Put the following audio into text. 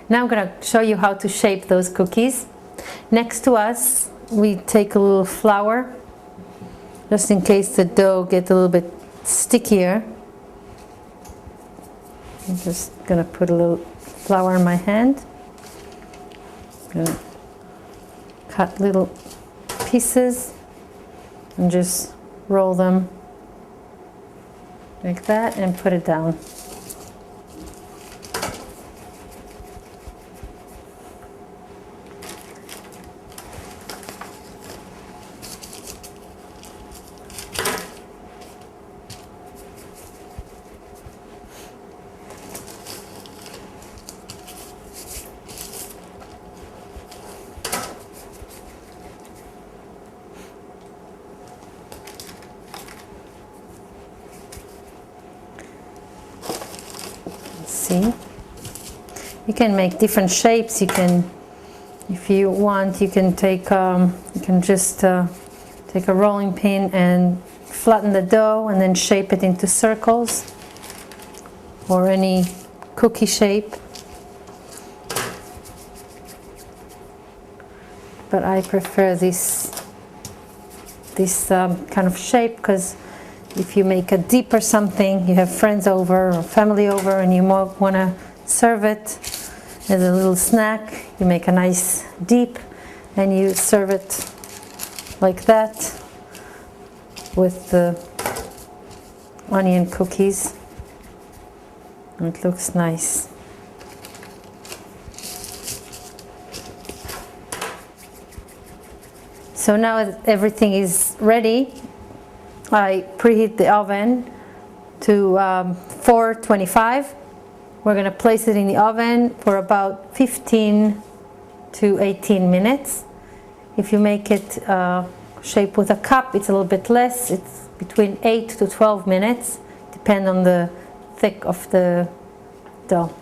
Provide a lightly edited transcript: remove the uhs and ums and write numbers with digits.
Now I'm going to show you how to shape those cookies. Next to us, we take a little flour, just in case the dough gets a little bit stickier. I'm just going to put a little flour in my hand. I'm going to cut little pieces and just roll them like that and put it down. See, you can make different shapes. You can, if you want, you can take you can just take a rolling pin and flatten the dough and then shape it into circles or any cookie shape. But I prefer this kind of shape because if you make a dip or something, you have friends over or family over and you might want to serve it as a little snack, you make a nice dip and you serve it like that with the onion cookies. And it looks nice. So now everything is ready. I preheat the oven to 425. We're going to place it in the oven for about 15 to 18 minutes. If you make it shape with a cup, it's a little bit less. It's between 8 to 12 minutes, depending on the thick of the dough.